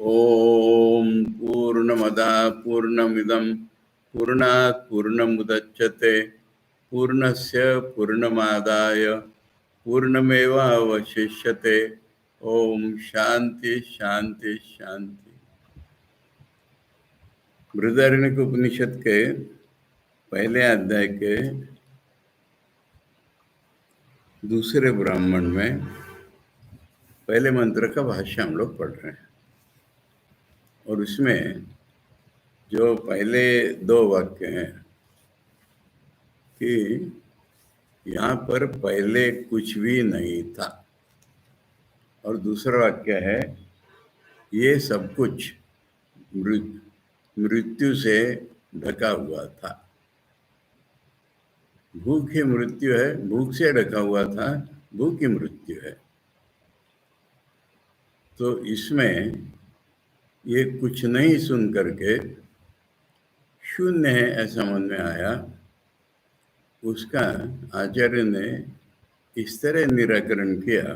ओम पूर्णमदा पूर्णमिदं पूर्णात् पूर्णमुदच्यते पूर्णस्य पूर्णमादाय पूर्णमेवावशिष्यते। ओम शांति शांति शांति। बृहदारण्यक उपनिषद के पहले अध्याय के दूसरे ब्राह्मण में पहले मंत्र का भाष्य हम लोग पढ़ रहे हैं, और उसमें जो पहले दो वाक्य हैं कि यहाँ पर पहले कुछ भी नहीं था, और दूसरा वाक्य है ये सब कुछ मृत्यु से ढका हुआ था। भूख ही मृत्यु है, भूख से ढका हुआ था, भूख ही मृत्यु है। तो इसमें ये कुछ नहीं सुन करके शून्य है ऐसा मन में आया। उसका आचार्य ने इस तरह निराकरण किया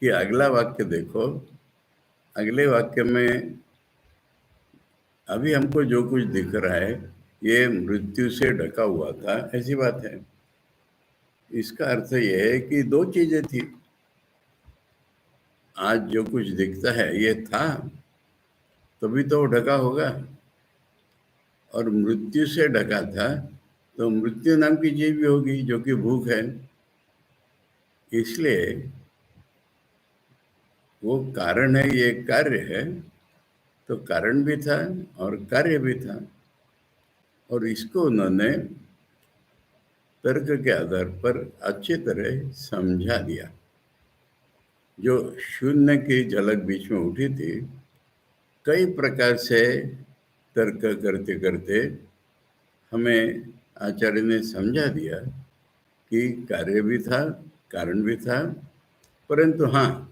कि अगला वाक्य देखो। अगले वाक्य में अभी हमको जो कुछ दिख रहा है ये मृत्यु से ढका हुआ था, ऐसी बात है। इसका अर्थ यह है कि दो चीजें थी। आज जो कुछ दिखता है ये था तभी तो ढका होगा, और मृत्यु से ढका था तो मृत्यु नाम की चीज भी होगी जो कि भूख है। इसलिए वो कारण है, ये कार्य है, तो कारण भी था और कार्य भी था। और इसको उन्होंने तर्क के आधार पर अच्छी तरह समझा दिया। जो शून्य की झलक बीच में उठी थी, कई प्रकार से तर्क करते करते हमें आचार्य ने समझा दिया कि कार्य भी था, कारण भी था, परंतु हाँ,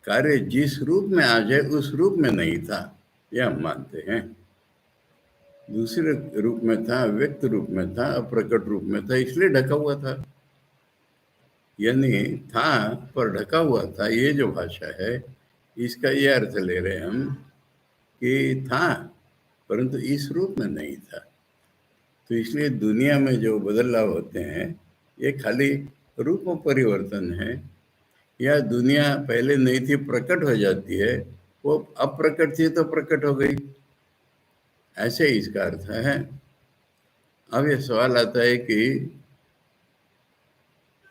कार्य जिस रूप में आ जाए उस रूप में नहीं था, यह हम मानते हैं। दूसरे रूप में था, व्यक्त रूप में था, अप्रकट रूप में था, इसलिए ढका हुआ था। यानी था पर ढका हुआ था, ये जो भाषा है इसका ये अर्थ ले रहे हम कि था परंतु इस रूप में नहीं था। तो इसलिए दुनिया में जो बदलाव होते हैं ये खाली रूप परिवर्तन है, या दुनिया पहले नहीं थी प्रकट हो जाती है, वो अप्रकट थी तो प्रकट हो गई, ऐसे इसका अर्थ है। अब ये सवाल आता है कि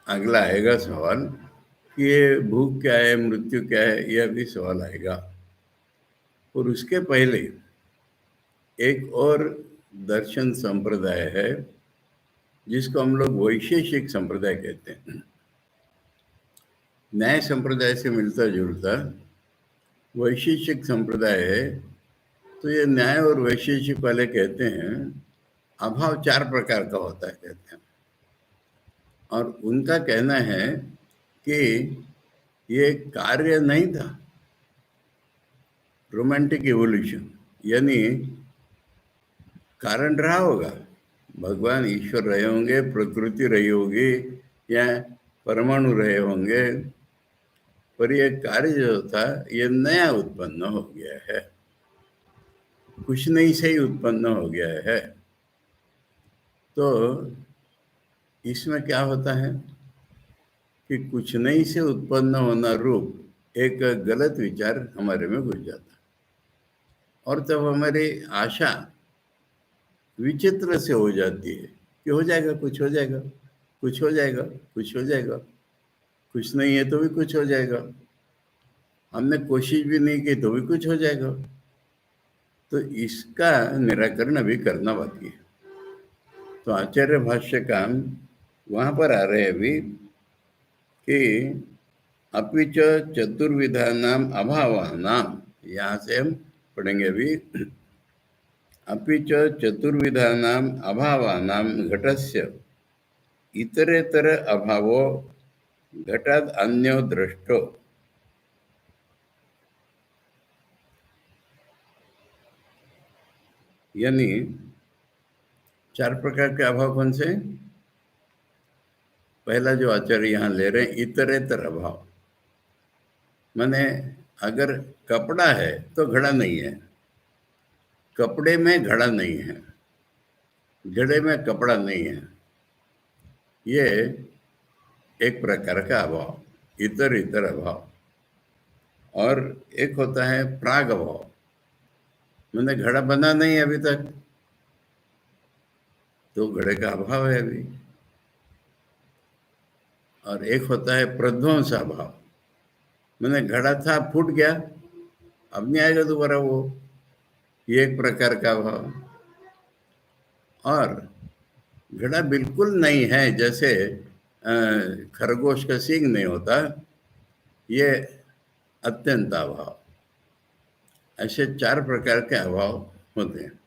अगला आएगा सवाल कि ये भूख क्या है, मृत्यु क्या है, यह भी सवाल आएगा। और उसके पहले एक और दर्शन संप्रदाय है जिसको हम लोग वैशेषिक संप्रदाय कहते हैं। न्याय संप्रदाय से मिलता जुलता वैशेषिक संप्रदाय है। तो ये न्याय और वैशेषिक वाले कहते हैं अभाव चार प्रकार का होता है, कहते हैं। और उनका कहना है कि ये कार्य नहीं था, रोमांटिक इवोल्यूशन, यानी कारण रहा होगा, भगवान ईश्वर रहे होंगे, प्रकृति रही होगी, या परमाणु रहे होंगे, पर ये कार्य जो था ये नया उत्पन्न हो गया है, कुछ नहीं से ही उत्पन्न हो गया है। तो इसमें क्या होता है कि कुछ नहीं से उत्पन्न होना रूप एक गलत विचार हमारे में घुस जाता, और तब हमारी आशा विचित्र से हो जाती है कि हो जाएगा, कुछ हो जाएगा, कुछ हो जाएगा, कुछ हो जाएगा, कुछ नहीं है तो भी कुछ हो जाएगा, हमने कोशिश भी नहीं की तो भी कुछ हो जाएगा। तो इसका निराकरण अभी करना बाकी है। तो आचार्य भाष्य का वहां पर आ रहे अभी कि अपि च चतुर्विधानाम अभावानाम, यहाँ से हम पढ़ेंगे अभी। अपि च चतुर्विधानाम अभावानाम घटस्य इतरेतर अभावो घटाद अन्यो दृष्टो। यानी चार प्रकार के अभाव कौन से? पहला जो आचार्य यहाँ ले रहे हैं इतरेतर अभाव, माने अगर कपड़ा है तो घड़ा नहीं है, कपड़े में घड़ा नहीं है, घड़े में कपड़ा नहीं है। ये एक प्रकार का अभाव, इतर इतर अभाव। और एक होता है प्राग अभाव, मैंने घड़ा बना नहीं अभी तक, तो घड़े का अभाव है अभी। और एक होता है प्रध्वंस अभाव, मैंने घड़ा था फूट गया, अब नहीं आएगा दोबारा वो, ये एक प्रकार का अभाव। और घड़ा बिल्कुल नहीं है, जैसे खरगोश का सींग नहीं होता, ये अत्यंत अभाव। ऐसे 4 प्रकार के अभाव होते हैं।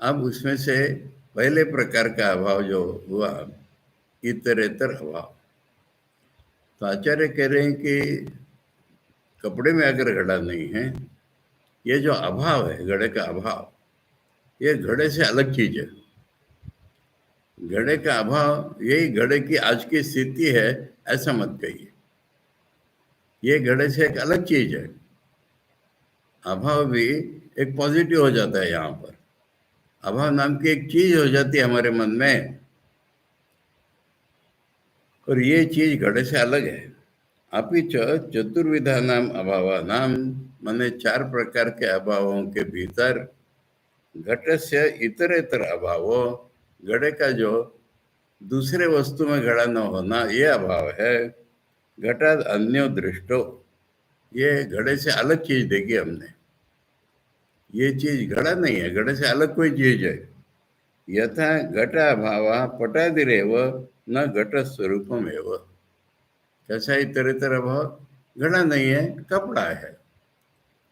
अब उसमें से पहले प्रकार का अभाव जो हुआ, इतरेतर अभाव, तो आचार्य कह रहे हैं कि कपड़े में अगर घड़ा नहीं है, ये जो अभाव है, घड़े का अभाव, ये घड़े से अलग चीज है। घड़े का अभाव यही घड़े की आज की स्थिति है, ऐसा मत कहिए। ये घड़े से एक अलग चीज है। अभाव भी एक पॉजिटिव हो जाता है यहाँ पर। अभाव नाम की एक चीज हो जाती है हमारे मन में, और ये चीज घड़े से अलग है। अपि च चतुर्विधानाम अभावानाम, माने 4 प्रकार के अभावों के भीतर घटस्य इतरेतर अभाव, घड़े का जो दूसरे वस्तु में घड़ा न होना, ये अभाव है। घटाद अन्यो दृष्टो, ये घड़े से अलग चीज देखी हमने, ये चीज घड़ा नहीं है, घड़े से अलग कोई चीज है। यथा घटा भाव पटादिरेव न घट स्वरूपमेव, कैसा इतरेतर अभाव, घड़ा नहीं है, कपड़ा है,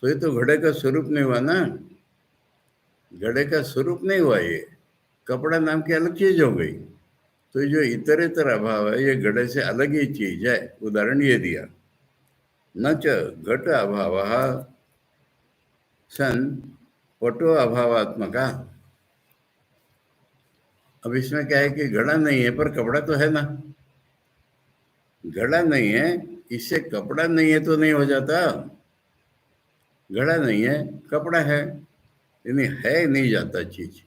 तो ये तो घड़े का स्वरूप नहीं हुआ ना, घड़े का स्वरूप नहीं हुआ, ये कपड़ा नाम की अलग चीज हो गई। तो जो इतरेतर अभाव है, ये घड़े से अलग ही चीज है। उदाहरण ये दिया, न च घट अभाव सन पटो अभावात्मका। अब इसमें क्या है कि घड़ा नहीं है पर कपड़ा तो है ना, घड़ा नहीं है, इससे कपड़ा नहीं है तो नहीं हो जाता। घड़ा नहीं है, कपड़ा है, यानी है नहीं जाता चीज।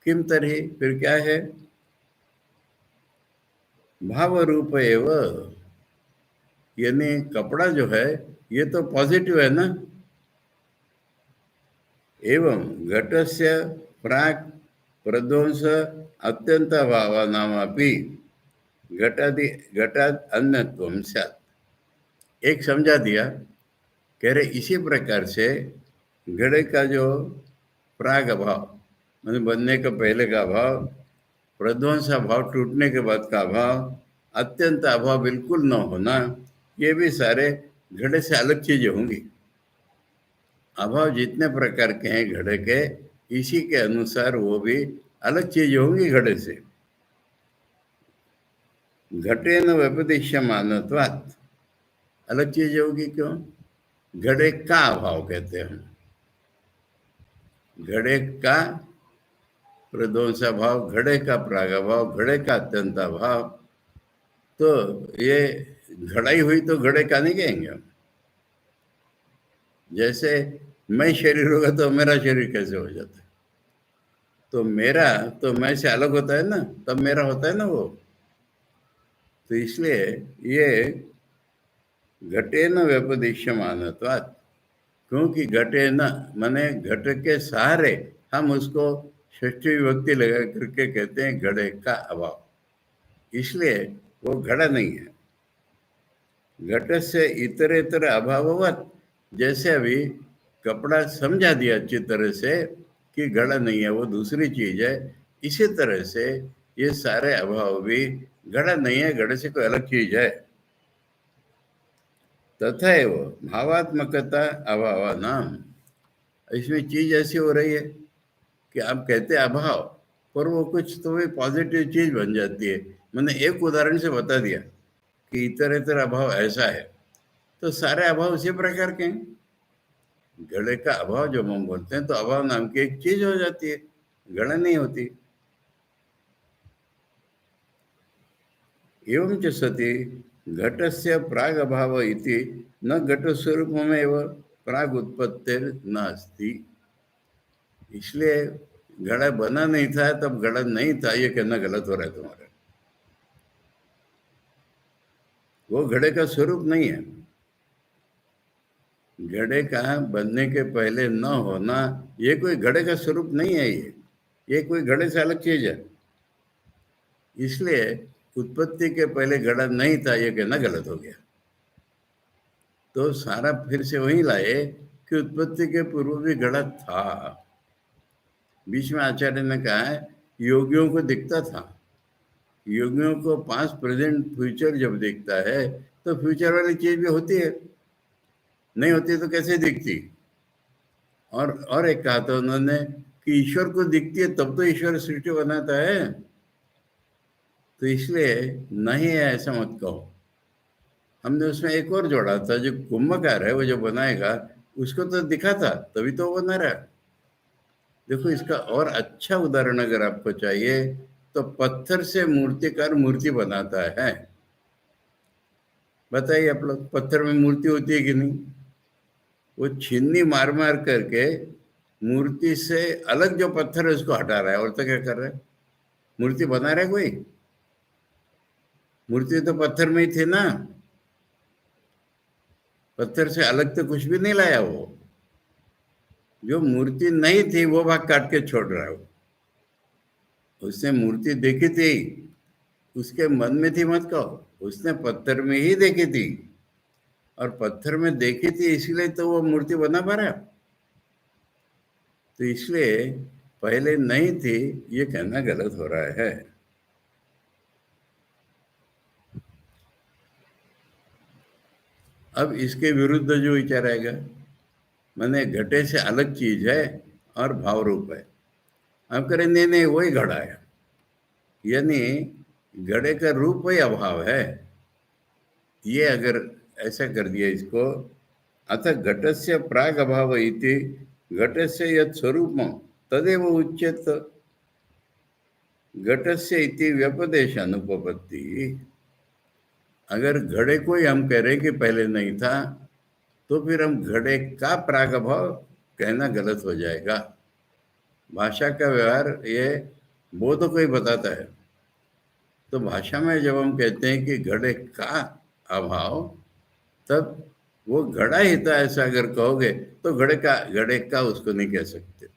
किम तरही, फिर क्या है, भाव रूप एव, यानी कपड़ा जो है ये तो पॉजिटिव है ना। एवं घटस्य प्राक प्रध्वंस अत्यंत भावनामापि घटादि घटाद अन्यत्वम स्यात्। एक समझा दिया, कह रहे इसी प्रकार से घड़े का जो प्राग अभाव, मतलब बनने का पहले का अभाव, प्रध्वंस अभाव टूटने के बाद का अभाव, अत्यंत अभाव बिल्कुल न होना, ये भी सारे घड़े से अलग चीजें होंगी। अभाव जितने प्रकार के हैं घड़े के, इसी के अनुसार वो भी अलग चीज होंगी घड़े से। घटे न व्यपदिश्यमानत्वात्, अलग चीज होगी, क्यों, घड़े का अभाव कहते हैं, घड़े का प्रध्वंसा भाव, घड़े का प्रागभाव, घड़े का अत्यंत भाव, तो ये घड़ाई हुई तो घड़े का नहीं कहेंगे हम। जैसे मैं शरीर होगा तो मेरा शरीर कैसे हो जाता है, तो मेरा तो मैं से अलग होता है ना, तब मेरा होता है ना वो। तो इसलिए ये घटे न व्यपदिश्यमानत्वात्, क्योंकि घटे न माने घट के सहारे हम उसको षष्ठी विभक्ति लगा करके कहते हैं घड़े का अभाव, इसलिए वो घड़ा नहीं है। घट से इतरेतर अभाववत, जैसे अभी कपड़ा समझा दिया अच्छी तरह से कि घड़ा नहीं है, वो दूसरी चीज है, इसी तरह से ये सारे अभाव भी घड़ा नहीं है, घड़े से कोई अलग चीज है। तथा एवं भावात्मकता अभाव नाम, इसमें चीज ऐसी हो रही है कि आप कहते हैं अभाव, पर वो कुछ तो भी पॉजिटिव चीज बन जाती है। मैंने एक उदाहरण से बता दिया कि इतर अभाव ऐसा है, तो सारे अभाव उसी प्रकार के हैं। घड़े का अभाव जब हम बोलते हैं तो अभाव नाम की एक चीज हो जाती है, घड़ा नहीं होती। एवं च सति घटस्य प्राग अभाव इति न घट स्वरूपमेव प्राग उत्पत्तिर नास्ति। इसलिए घड़ा बना नहीं था तब घड़ा नहीं था, ये कहना गलत हो रहा है तुम्हारा। वो घड़े का स्वरूप नहीं है। घड़े का बनने के पहले न होना ये कोई घड़े का स्वरूप नहीं है। ये कोई घड़े से अलग चीज है। इसलिए उत्पत्ति के पहले घड़ा नहीं था ये कहना गलत हो गया। तो सारा फिर से वही लाए कि उत्पत्ति के पूर्व भी घड़ा था। बीच में आचार्य ने कहा है योगियों को दिखता था। योगियों को पास्ट प्रेजेंट फ्यूचर जब दिखता है तो फ्यूचर वाली चीज भी होती है, नहीं होती तो कैसे दिखती। और एक कहा था उन्होंने कि ईश्वर को दिखती है तब तो ईश्वर सृष्टि बनाता है। तो इसलिए नहीं है ऐसा मत कहो। हमने उसमें एक और जोड़ा था, जो कुंभकार है वो जो बनाएगा उसको तो दिखा था तभी तो वो बना रहा है। देखो इसका और अच्छा उदाहरण अगर आपको चाहिए तो पत्थर से मूर्तिकार मूर्ति बनाता है। बताइए आप लोग, पत्थर में मूर्ति होती है कि नहीं? वो छीनी मार मार करके मूर्ति से अलग जो पत्थर है उसको हटा रहा है, और तो क्या कर रहा है? मूर्ति बना रहा है कोई? मूर्ति तो पत्थर में ही थी ना, पत्थर से अलग तो कुछ भी नहीं लाया। वो जो मूर्ति नहीं थी वो भाग काट के छोड़ रहा है। उसने मूर्ति देखी थी, उसके मन में थी मत कहो, उसने पत्थर में ही देखी थी, और पत्थर में देखी थी इसलिए तो वो मूर्ति बना पा रहा। तो इसलिए पहले नहीं थी ये कहना गलत हो रहा है। अब इसके विरुद्ध जो विचार आएगा, माने घटे से अलग चीज है और भाव रूप है। हम करें नहीं नहीं वही घड़ा है, यानी घड़े का रूप ही अभाव है। ये अगर ऐसा कर दिया इसको, अतः घटस्य प्राग अभाव इति घटस्य यत् स्वरूपम तदेव उच्यत घटस्य इति व्यपदेश अनुपपत्ति। अगर घड़े को ही हम कह रहे कि पहले नहीं था तो फिर हम घड़े का प्राग अभाव कहना गलत हो जाएगा। भाषा का व्यवहार ये बोध को ही बताता है। तो भाषा में जब हम कहते हैं कि घड़े का अभाव, तब वो घड़ा ही था ऐसा अगर कहोगे तो घड़े का उसको नहीं कह सकते।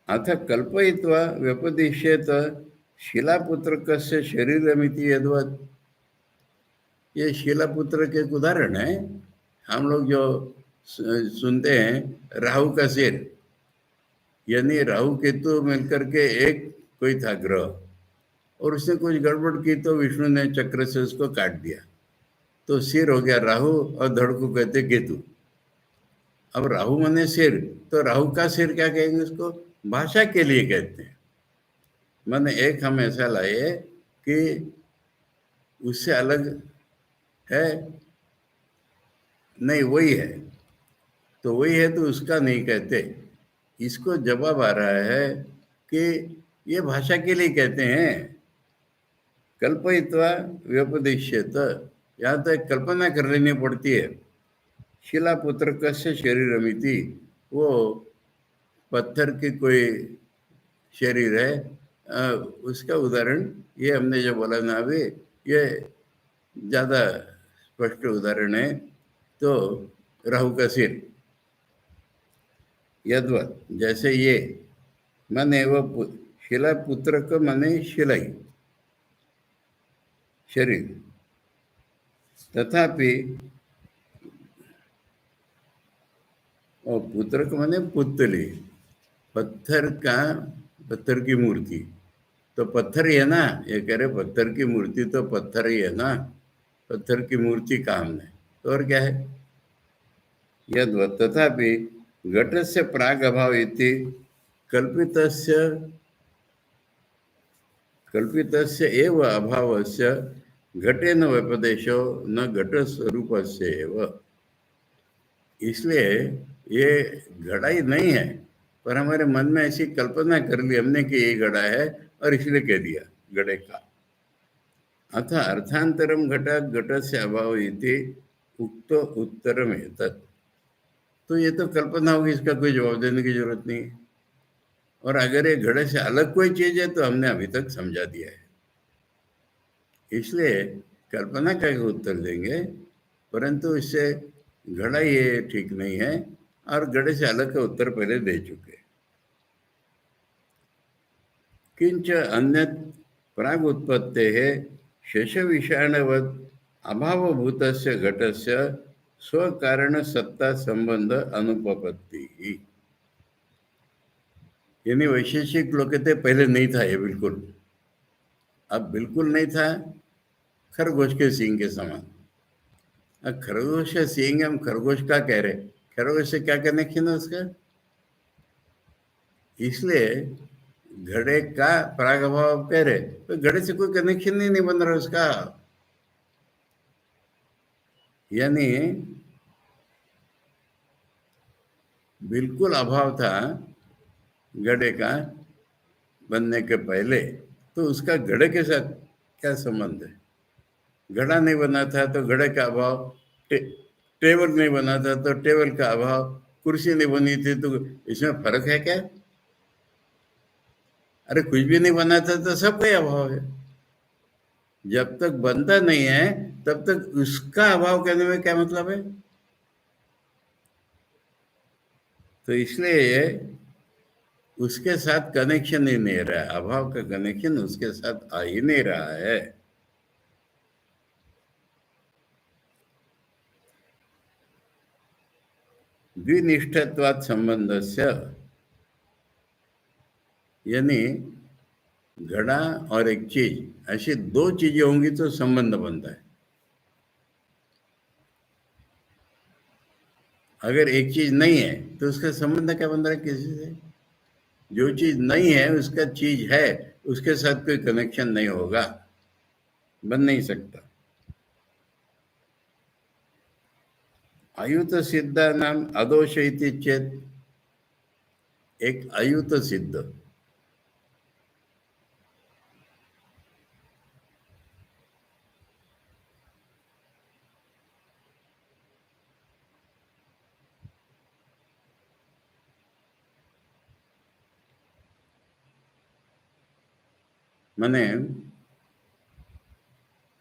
अथ कल्पयित्वा व्यपदिश्येत शिलापुत्रकस्य शरीरमिति यद्वत्। ये शिलापुत्र के एक उदाहरण है। हम लोग जो सुनते हैं राहु का सिर, यानी राहु केतु मिलकर के एक कोई था ग्रह, और उसने कुछ गड़बड़ की तो विष्णु ने चक्र से उसको काट दिया, तो सिर हो गया राहु और धड़ को कहते केतु। अब राहु माने सिर, तो राहु का सिर क्या कहेंगे उसको? भाषा के लिए कहते हैं। माने एक हम ऐसा लाए कि उससे अलग है, नहीं वही है, तो वही है तो उसका नहीं कहते। इसको जवाब आ रहा है कि ये भाषा के लिए कहते हैं। कल्पयित्वा व्यपदिश्येत, यहाँ तक कल्पना कर लेनी पड़ती है। शिलापुत्र कस्य शरीरमिति, वो पत्थर की कोई शरीर है, उसका उदाहरण ये हमने जो बोला ना अभी, ये ज़्यादा स्पष्ट उदाहरण है। तो राहु का सिर यद्वत, जैसे ये माने वो शिला पुत्र को माने शिलाई शरीर, तथापि और पुत्र को माने पुतली, पत्थर की मूर्ति। तो पत्थर ही है ना, ये कह रहे पत्थर की मूर्ति तो पत्थर ही है ना, पत्थर की मूर्ति काम है तो और क्या है। यद्वत् तथापि घटस्य प्राग अभाव इति कल्पितस्य एव अभावस्य घटेन व्यपदेशो न घट स्वरूपस्य एव। इसलिए ये घड़ा ही नहीं है, पर हमारे मन में ऐसी कल्पना कर ली हमने कि ये घड़ा है और इसलिए कह दिया घड़े का। अथ अर्थांतरम घटात घटस्य अभाव इति उक्त उत्तरम एतत्। तो ये तो कल्पना होगी, इसका कोई जवाब देने की जरूरत नहीं है। और अगर ये घड़े से अलग कोई चीज है तो हमने अभी तक समझा दिया है, इसलिए कल्पना का उत्तर देंगे, परंतु इससे घड़ा ये ठीक नहीं है, और घड़े से अलग का उत्तर पहले दे चुके। किंच अन्यत् प्राग उत्पत्ते है शेष विषाणवद अभावभूतस्य घटस्य स्वकारण सत्ता संबंध अनुपपत्ति ही। यानी वैशेषिक लोग कहते पहले नहीं था ये बिल्कुल, अब बिल्कुल नहीं था, खरगोश के सींग के समान। अब खरगोश का सींग, हम खरगोश का कह रहे, खरगोश से क्या कनेक्शन है उसका? इसलिए घड़े का प्रागभाव कह रहे, तो घड़े से कोई कनेक्शन ही नहीं बन रहा उसका। यानी बिल्कुल अभाव था घड़े का बनने के पहले, तो उसका घड़े के साथ क्या संबंध है? घड़ा नहीं बना था तो घड़े का अभाव, टेबल नहीं बना था तो टेबल का अभाव, कुर्सी नहीं बनी थी तो इसमें फर्क है क्या? अरे कुछ भी नहीं बना था तो सब का अभाव है। जब तक बनता नहीं है तब तक उसका अभाव कहने में क्या मतलब है? तो इसलिए ये उसके साथ कनेक्शन ही नहीं रहा है, अभाव का कनेक्शन उसके साथ आ ही नहीं रहा है। द्विनिष्ठत्वात् संबंधस्य, यानी घड़ा और एक चीज, ऐसी दो चीजें होंगी तो संबंध बनता है। अगर एक चीज नहीं है तो उसका संबंध क्या बन रहा है किसी से? जो चीज नहीं है उसका चीज है, उसके साथ कोई कनेक्शन नहीं होगा, बन नहीं सकता। अयुत सिद्ध नाम अदोष इति चेत, एक अयुत सिद्ध, माने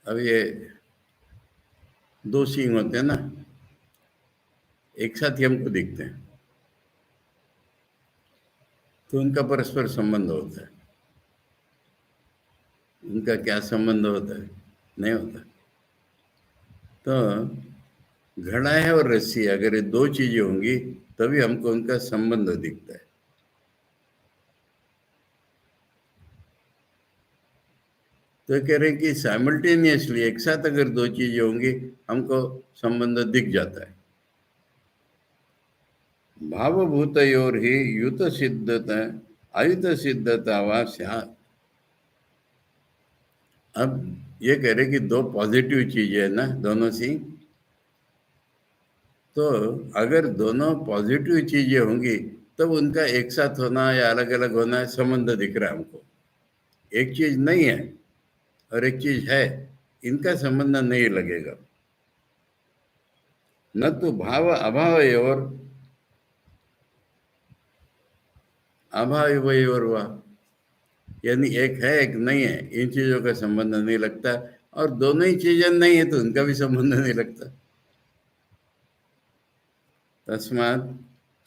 अब ये दो सींग होते हैं ना, एक साथ ही हमको दिखते हैं, तो उनका परस्पर संबंध होता है। उनका क्या संबंध होता है? नहीं होता। तो घड़ा है और रस्सी, अगर ये दो चीजें होंगी तभी हमको उनका संबंध दिखता है। तो कह रहे हैं कि साइमल्टेनियसली एक साथ अगर दो चीजें होंगी हमको संबंध दिख जाता है। भावभूतयोर ही युत सिद्धता अयुत सिद्धता वा स्यात्। अब ये कह रहे कि दो पॉजिटिव चीजें है ना दोनों सी, तो अगर दोनों पॉजिटिव चीजें होंगी तब उनका एक साथ होना या अलग अलग होना संबंध दिख रहा है हमको। एक चीज नहीं है और एक चीज है, इनका संबंध नहीं लगेगा। न तो भाव अभाव और अभाव और हुआ, यानी एक है एक नहीं है, इन चीजों का संबंध नहीं लगता, और दोनों ही चीजें नहीं है तो उनका भी संबंध नहीं लगता। तस्मात्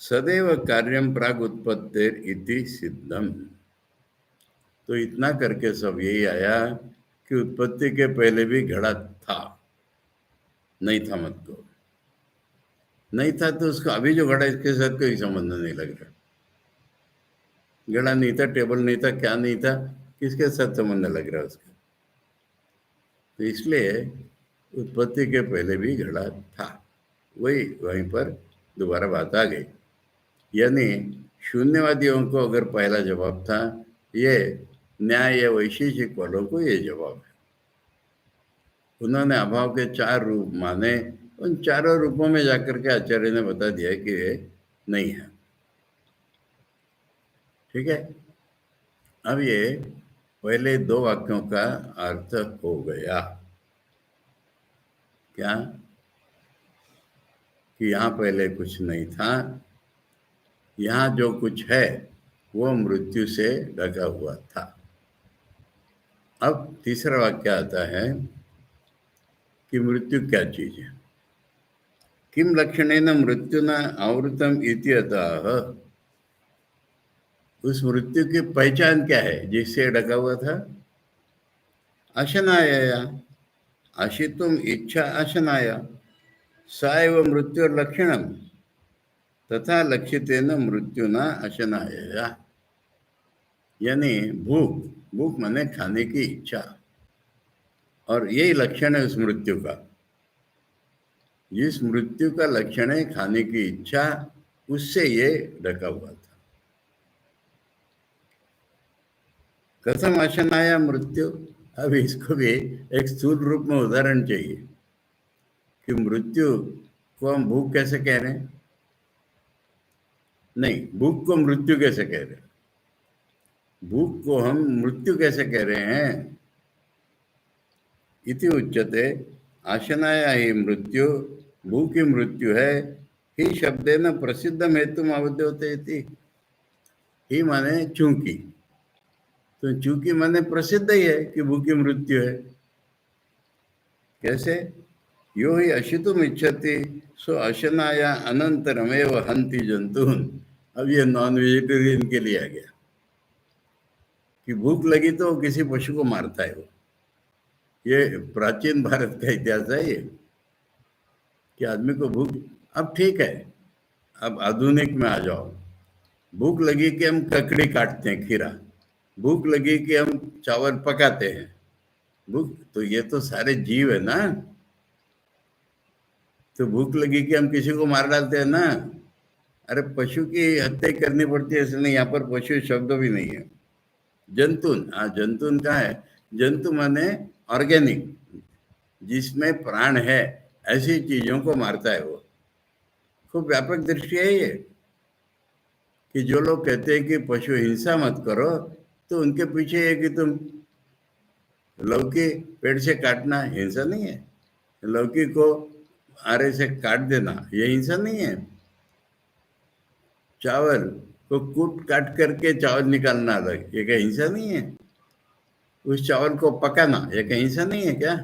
सदैव कार्यम प्राग उत्पत्तिर इति सिद्धम। तो इतना करके सब यही आया कि उत्पत्ति के पहले भी घड़ा था, नहीं था मत को, नहीं था तो उसका अभी जो घड़ा इसके साथ कोई संबंध नहीं लग रहा। घड़ा नहीं था, टेबल नहीं था, क्या नहीं था, किसके साथ संबंध लग रहा है उसका? तो इसलिए उत्पत्ति के पहले भी घड़ा था, वही वहीं पर दोबारा बात आ गई। यानी शून्यवादियों को अगर पहला जवाब था, ये न्याय या वैशेषिक वालों को ये जवाब है। उन्होंने अभाव के चार रूप माने, उन चारों रूपों में जाकर के आचार्य ने बता दिया कि ये नहीं है। ठीक है। अब ये पहले दो वाक्यों का अर्थ हो गया। क्या? कि यहाँ पहले कुछ नहीं था, यहाँ जो कुछ है वो मृत्यु से ढका हुआ था। अब तीसरा वाक्य आता है कि मृत्यु क्या चीज है। किम लक्षणेन मृत्युना आवृतम इति अतः, उस मृत्यु की पहचान क्या है जिससे ढका हुआ था? अशनाया, आशितुम इच्छा अशनाया, सा एव मृत्यु लक्षणम तथा लक्षितेन मृत्युना अशनाया। यानी भूख, भूख माने खाने की इच्छा, और यही लक्षण है उस मृत्यु का। जिस मृत्यु का लक्षण है खाने की इच्छा, उससे ये ढका हुआ था। कथम अशनाया मृत्यु, अब इसको भी एक स्थूल रूप में उदाहरण चाहिए कि मृत्यु को हम भूख कैसे कह रहे हैं। नहीं, भूख को मृत्यु कैसे कह रहे हैं, भूख को हम मृत्यु कैसे कह रहे हैं। इति उच्यते आशनाया ही मृत्यु, भूख ही मृत्यु है। ही शब्देन प्रसिद्धम हेतु आवद्योते इति, ही माने चूंकि, तो चूंकि माने प्रसिद्ध ही है कि भूख की मृत्यु है। कैसे? यो ही अशितुम इच्छति सो अशनाया अनंतरमेव हंति जंतून। अब ये नॉन वेजिटेरियन के लिए आ गया कि भूख लगी तो किसी पशु को मारता है वो। ये प्राचीन भारत का इतिहास है ये, कि आदमी को भूख, अब ठीक है, अब आधुनिक में आ जाओ। भूख लगी कि हम ककड़ी काटते हैं, खीरा। भूख लगी कि हम चावल पकाते हैं। भूख, तो ये तो सारे जीव है ना। तो भूख लगी कि हम किसी को मार डालते हैं ना। अरे पशु की हत्या करनी पड़ती है, इसलिए यहाँ पर पशु शब्द भी नहीं है। जंतुन, हाँ जंतुन का है। जंतु माने ऑर्गेनिक, जिसमें प्राण है, ऐसी चीजों को मारता है वो। खूब व्यापक दृष्टि है ये, कि जो लोग कहते हैं कि पशु हिंसा मत करो, तो उनके पीछे है कि तुम लौकी पेड़ से काटना हिंसा नहीं है, लौकी को आरे से काट देना ये हिंसा नहीं है, चावल को कूट काट करके चावल निकालना अलग, ये क्या हिंसा नहीं है, उस चावल को पकाना ये क्या हिंसा नहीं है क्या?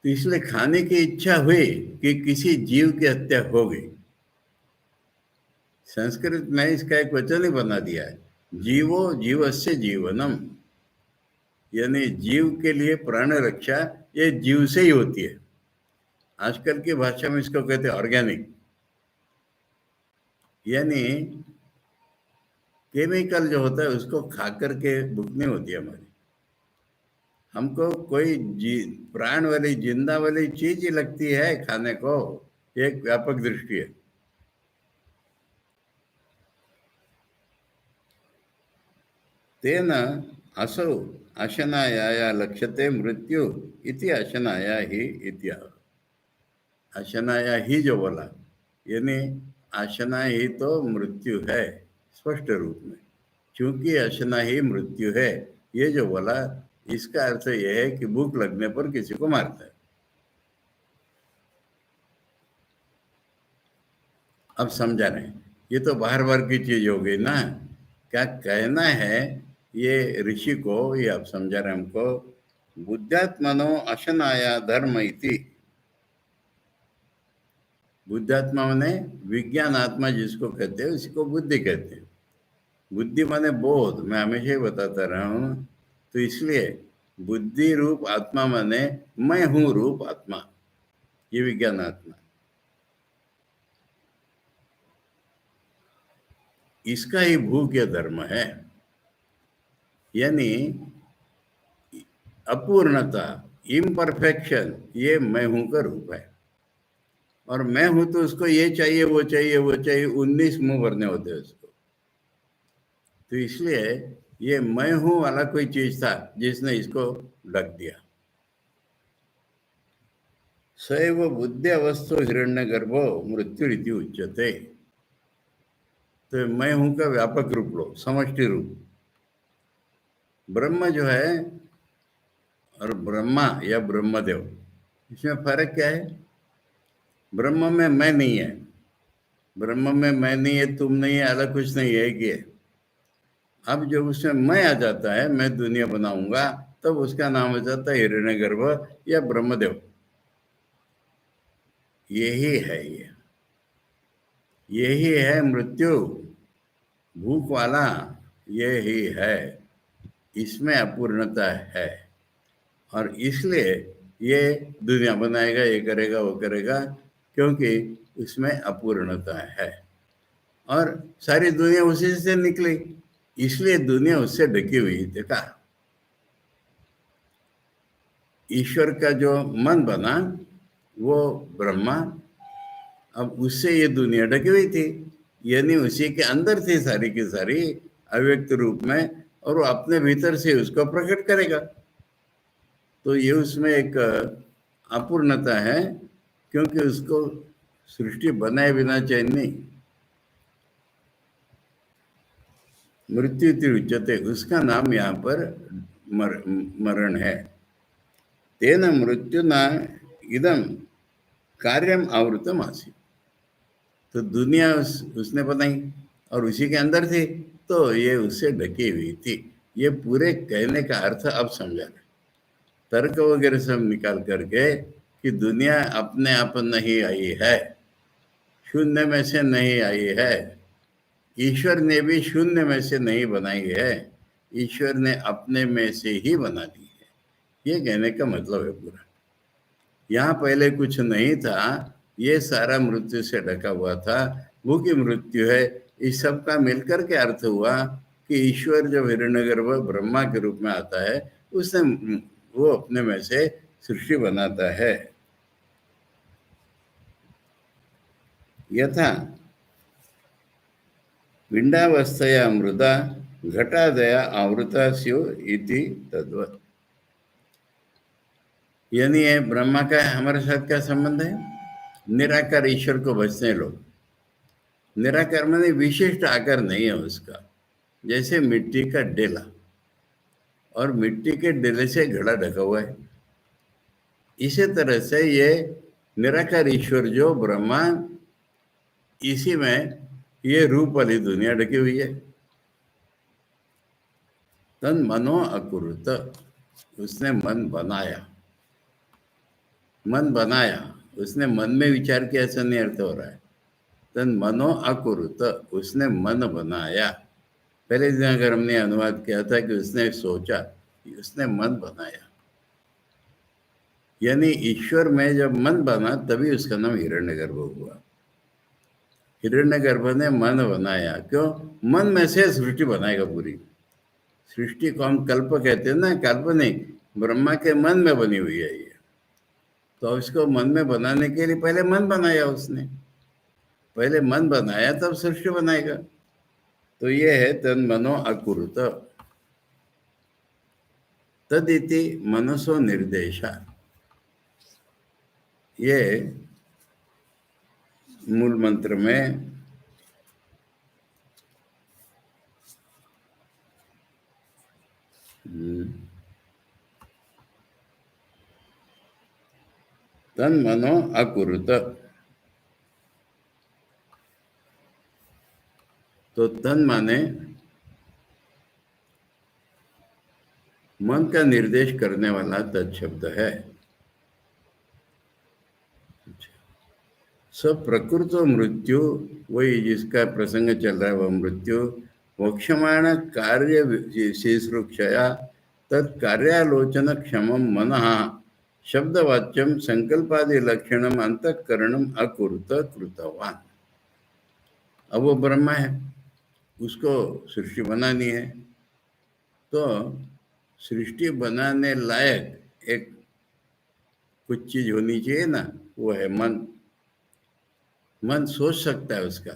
तो इसलिए खाने की इच्छा हुई कि किसी जीव की हत्या हो गई। संस्कृत में इसका एक वचन ही बना दिया है, जीवो जीवस्य जीवनम, यानी जीव के लिए प्राण रक्षा ये जीव से ही होती है। आजकल की भाषा में इसको कहते हैं ऑर्गेनिक, यानी केमिकल जो होता है उसको खा करके भूख नहीं होती हमारी। हमको कोई प्राण वाली जिंदा वाली चीज ही लगती है खाने को, एक व्यापक दृष्टि है। तेन असौ अशनाया लक्ष्यते मृत्यु इति अशनाया ही इत्याह। अशनाया ही जो बोला, यानी अशना ही तो मृत्यु है स्पष्ट रूप में, क्योंकि अशना ही मृत्यु है, ये जो बोला इसका अर्थ यह है कि भूख लगने पर किसी को मारता है। अब समझा रहे, ये तो बाहर वर्ग की चीज हो गई ना। क्या कहना है ये ऋषि को, ये आप समझा रहे हमको। बुद्धात्मनो अशनाया धर्म इति, बुद्धात्मा माने विज्ञान आत्मा जिसको कहते हैं उसी को बुद्धि कहते हैं। बुद्धि माने बोध, मैं हमेशा ही बताता रहा हूं। तो इसलिए बुद्धि रूप आत्मा माने मैं हूं रूप आत्मा, ये विज्ञान आत्मा। इसका ही भूख्य धर्म है, यानी अपूर्णता, इम्परफेक्शन, ये मैं हूं का रूप है। और मैं हूं तो उसको ये चाहिए वो चाहिए वो चाहिए, 19 मुंह भरने होते हैं उसको। तो इसलिए ये मैं हूं वाला कोई चीज था जिसने इसको ढक दिया। सैव बुद्धि अवस्थो हिरण्य गर्भो मृत्यु रीति उच्यते। तो मैं हूं का व्यापक रूप लो, समष्टि रूप। ब्रह्म जो है और ब्रह्मा या ब्रह्मदेव, इसमें फर्क क्या है? ब्रह्म में मैं नहीं है, ब्रह्म में मैं नहीं है, तुम नहीं है, अलग कुछ नहीं है, एक ही है। अब जब उसमें मैं आ जाता है, मैं दुनिया बनाऊंगा, तब उसका नाम हो जाता है हिरण्यगर्भ या ब्रह्मदेव। यही है ये, यही है मृत्यु, भूख वाला, ये ही है। इसमें अपूर्णता है और इसलिए ये दुनिया बनाएगा, ये करेगा, वो करेगा, क्योंकि उसमें अपूर्णता है। और सारी दुनिया उसी से निकली, इसलिए दुनिया उससे ढकी हुई। देखा, ईश्वर का जो मन बना वो ब्रह्मा, अब उससे ये दुनिया ढकी हुई थी, यानी उसी के अंदर थी सारी की सारी अव्यक्त रूप में, और वो अपने भीतर से उसको प्रकट करेगा। तो ये उसमें एक अपूर्णता है, क्योंकि उसको सृष्टि बनाए बिना चैन नहीं। मृत्यु उच्यते, उसका नाम यहाँ पर मरण है। तेन मृत्युना इदम कार्यम आवृतम आसी, तो दुनिया उसने बनाई और उसी के अंदर थी, तो ये उससे ढकी हुई थी। ये पूरे कहने का अर्थ अब समझा। तर्क वगैरह सब निकाल करके कि दुनिया अपने आप नहीं आई है, शून्य में से नहीं आई है, ईश्वर ने भी शून्य में से नहीं बनाई है, ईश्वर ने अपने में से ही बना दी है, ये कहने का मतलब है पूरा। यहाँ पहले कुछ नहीं था, ये सारा मृत्यु से ढका हुआ था, वो की मृत्यु है। इस सब का मिलकर के अर्थ हुआ कि ईश्वर जब हिरण्यगर्भ ब्रह्मा के रूप में आता है, उसने वो अपने में से सृष्टि बनाता है। यथा पिंडावस्थया मृदा घटादया आवृता स्यु इति तद्वत्। यानी ये ब्रह्मा का हमारे साथ क्या संबंध है? निराकार ईश्वर को भजते लोग। निराकार माने विशिष्ट आकार नहीं है उसका, जैसे मिट्टी का डेला, और मिट्टी के डेले से घड़ा ढका हुआ है। इसी तरह से ये निराकार ईश्वर जो ब्रह्मा, इसी में ये रूप वाली दुनिया ढकी हुई है। तन मनो अकुरुत, उसने मन बनाया, मन बनाया, उसने मन में विचार किया, ऐसा नहीं अर्थ हो रहा है। तन मनो अकुरुत, उसने मन बनाया। पहले दिन अगर हमने अनुवाद किया था कि उसने सोचा, उसने मन बनाया, यानी ईश्वर में जब मन बना तभी उसका नाम हिरण्यगर्भ हुआ। हिरण्यगर्भ ने मन बनाया, क्यों? मन में से सृष्टि बनाएगा पूरी। सृष्टि को हम कल्प कहते हैं ना, काल्पनिक, ब्रह्मा के मन में बनी हुई है ये। तो इसको मन में बनाने के लिए पहले मन बनाया उसने, पहले मन बनाया तब सृष्टि बनाएगा। तो ये है तन मनो अकुरुत, तदिति मनसो निर्देशा। ये मूल मंत्र में तन मनो अकुरुत, तो तन माने मन का निर्देश करने वाला तत्शब्द है। सब प्रकृत मृत्यु, वही जिसका प्रसंग चल रहा है वह मृत्यु, वक्षमाण कार्य शीश्रुक्षया तत्कार्यालोचन क्षम मन शब्दवाच्यम संकल्पादि लक्षणम अंतःकरणम अकुरुत कृतवान। अब वो ब्रह्मा है, उसको सृष्टि बनानी है, तो सृष्टि बनाने लायक एक कुछ चीज होनी चाहिए ना, वो है मन। मन सोच सकता है उसका,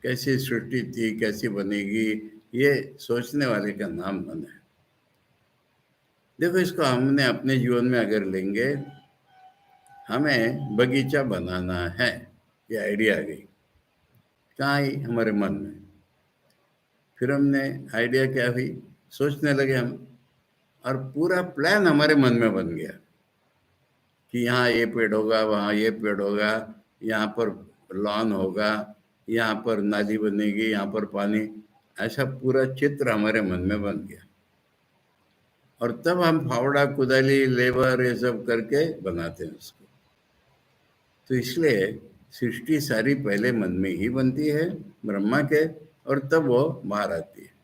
कैसी सृष्टि थी, कैसी बनेगी, ये सोचने वाले का नाम मन है। देखो, इसको हमने अपने जीवन में अगर लेंगे, हमें बगीचा बनाना है, ये आइडिया आ गई, कहाँ आई? हमारे मन में। फिर हमने आइडिया क्या हुई, सोचने लगे हम, और पूरा प्लान हमारे मन में बन गया कि यहाँ ये पेड़ होगा, वहाँ ये पेड़ होगा, यहाँ पर लॉन होगा, यहाँ पर नाली बनेगी, यहाँ पर पानी, ऐसा पूरा चित्र हमारे मन में बन गया। और तब हम फावड़ा, कुदाली, लेबर ये सब करके बनाते हैं उसको। तो इसलिए सृष्टि सारी पहले मन में ही बनती है ब्रह्मा के, और तब वो बाहर आती है।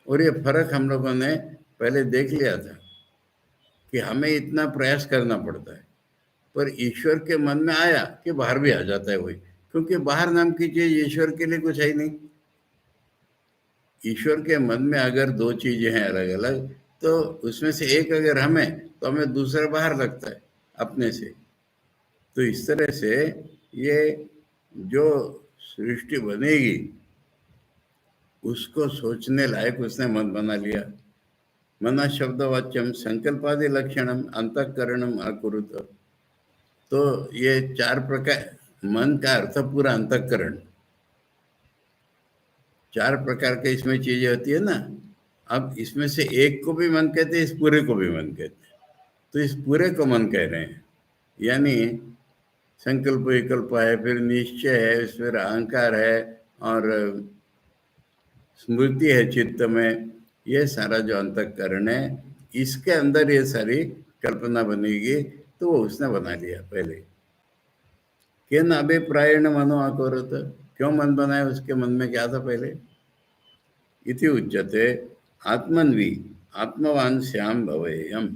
और ये फर्क हम लोगों ने पहले देख लिया था कि हमें इतना प्रयास करना पड़ता है, पर ईश्वर के मन में आया कि बाहर भी आ जाता है वही, क्योंकि बाहर नाम की चीज ईश्वर के लिए कुछ है ही नहीं। ईश्वर के मन में अगर दो चीजें हैं अलग अलग, तो उसमें से एक अगर हमें, तो हमें दूसरा बाहर लगता है अपने से। तो इस तरह से ये जो सृष्टि बनेगी उसको सोचने लायक उसने मन बना लिया। मन शब्दवाच्यम संकल्पादि लक्षणम अंतःकरणम अकुरुत। तो ये चार प्रकार, मन का अर्थ पूरा अंतःकरण, चार प्रकार के इसमें चीजें होती है ना। अब इसमें से एक को भी मन कहते हैं, इस पूरे को भी मन कहते हैं। तो इस पूरे को मन कह रहे हैं, यानी संकल्प विकल्प है, फिर निश्चय है, फिर अहंकार है, और स्मृति है चित्त में। ये सारा जो अंतःकरण है, इसके अंदर ये सारी कल्पना बनेगी। तो वो उसने बना लिया पहले। केन अभिप्रायण मनो अकरोत, क्यों मन बनाया, उसके मन में क्या था पहले। इति उच्यते आत्मन्वी आत्मवान श्याम भवेयम।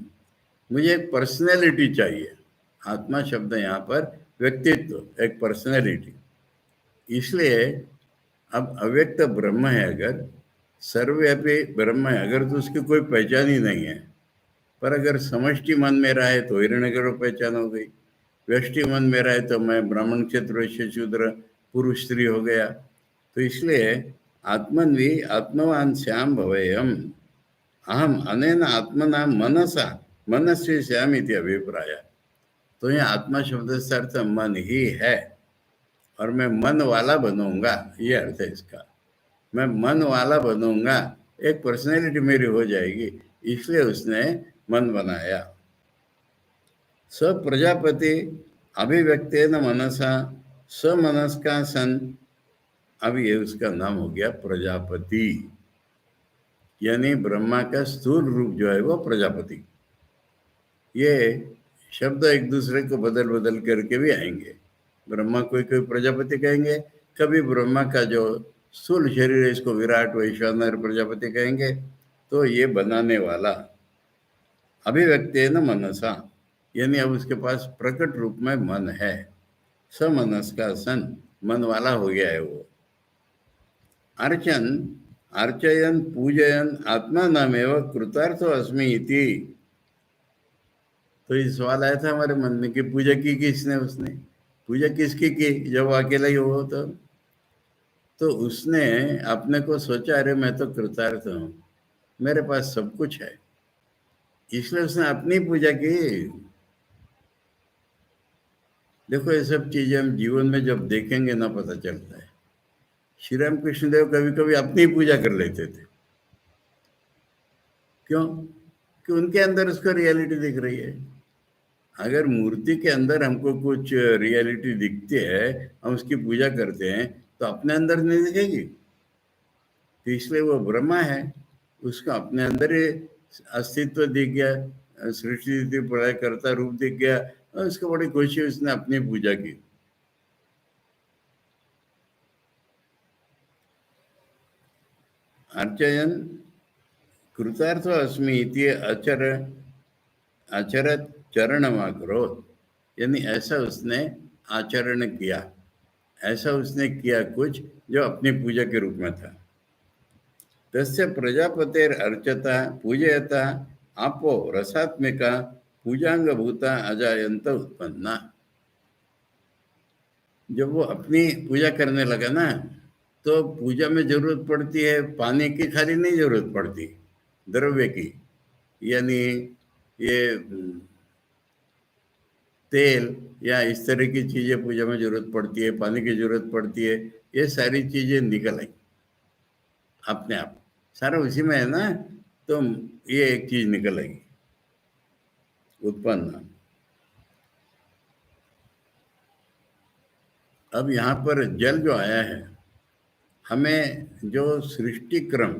मुझे एक पर्सनैलिटी चाहिए। आत्मा शब्द यहाँ पर व्यक्तित्व, एक पर्सनैलिटी। इसलिए अब अव्यक्त ब्रह्म है, अगर सर्वव्यापी ब्रह्म है अगर, तो उसकी कोई पहचान ही नहीं है। पर अगर समष्टि मन मेरा है तो हिरण्यगर्भ पहचान हो गई, व्यष्टि मन मेरा है तो मैं ब्राह्मण, क्षेत्र, वैश्य, शूद्र, पुरुष, स्त्री हो गया। तो इसलिए आत्मन्वी आत्मवान श्याम भवेयम अहम अनेन आत्मना मनसा मनस्य श्याम इति अभिप्राय। तो ये आत्मा शब्द से अर्थ मन ही है, और मैं मन वाला बनूंगा, ये अर्थ है इसका। मैं मन वाला बनूंगा, एक पर्सनैलिटी मेरी हो जाएगी, इसलिए उसने मन बनाया। स प्रजापति अभिव्यक्तेन मनसा स मनस्का सन। अब ये उसका नाम हो गया प्रजापति, यानी ब्रह्मा का स्थूल रूप जो है वो प्रजापति। ये शब्द एक दूसरे को बदल बदल करके भी आएंगे। ब्रह्मा कोई कोई प्रजापति कहेंगे, कभी ब्रह्मा का जो स्थूल शरीर है इसको विराट वैश्वानर प्रजापति कहेंगे। तो ये बनाने वाला अभिव्यक्ति न मनसा, यानी अब उसके पास प्रकट रूप में मन है। स मनस का सन, मन वाला हो गया है वो। अर्चन अर्चयन पूजयन आत्मा नामेव कृतार्थ अस्मि इति। तो ये सवाल आया था हमारे मन में कि पूजा की किसने, उसने पूजा किसकी की, जब वो अकेला ही हो तो उसने अपने को सोचा, अरे मैं तो कृतार्थ हूँ, मेरे पास सब कुछ है, इसलिए उसने अपनी पूजा की। देखो ये सब चीजें हम जीवन में जब देखेंगे ना पता चलता है। श्री राम कृष्णदेव कभी कभी अपनी पूजा कर लेते थे। क्यों? कि उनके अंदर उसका रियलिटी दिख रही है। अगर मूर्ति के अंदर हमको कुछ रियलिटी दिखती है, हम उसकी पूजा करते हैं, तो अपने अंदर नहीं दिखेगी। तो इसलिए वो ब्रह्मा है, उसका अपने अंदर ही अस्तित्व दिख गया, सृष्टि प्रलय करता रूप दिख गया, और उसको बड़ी खुशी उसने अपनी पूजा की। अर्चयन कृतार्थ अस्मि इति आचरत चरणमाग्रोत, यानी ऐसा उसने आचरण किया, ऐसा उसने किया कुछ जो अपनी पूजा के रूप में था। तस्य प्रजापतेर अर्चता पूजयता आपो रसात्मिका पूजांग भूता अजायंत उत्पन्ना। जब वो अपनी पूजा करने लगा ना, तो पूजा में जरूरत पड़ती है पानी की, खाली नहीं जरूरत पड़ती, द्रव्य की। यानी ये तेल या इस तरह की चीजें पूजा में जरूरत पड़ती है, पानी की जरूरत पड़ती है। ये सारी चीजें निकल आई अपने आप, सारा उसी में है ना। तो ये एक चीज निकलेगी उत्पन्न। अब यहाँ पर जल जो आया है, हमें जो सृष्टि क्रम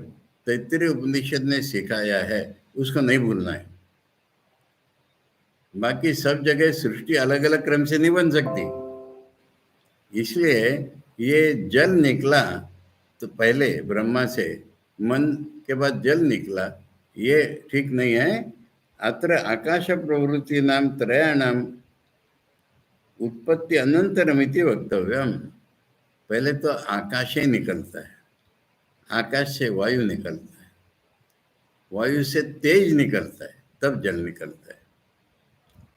तैत्तिरीय उपनिषद ने सिखाया है उसको नहीं भूलना है। बाकी सब जगह सृष्टि अलग अलग क्रम से नहीं बन सकती, इसलिए ये जल निकला तो पहले ब्रह्मा से, मन के बाद जल निकला, ये ठीक नहीं है। अत्र आकाश प्रवृत्ति नाम त्रयाणाम उत्पत्ति अनंतरमिति वक्तव्यम। पहले तो आकाश ही निकलता है, आकाश से वायु निकलता है, वायु से तेज निकलता है, तब जल निकलता है।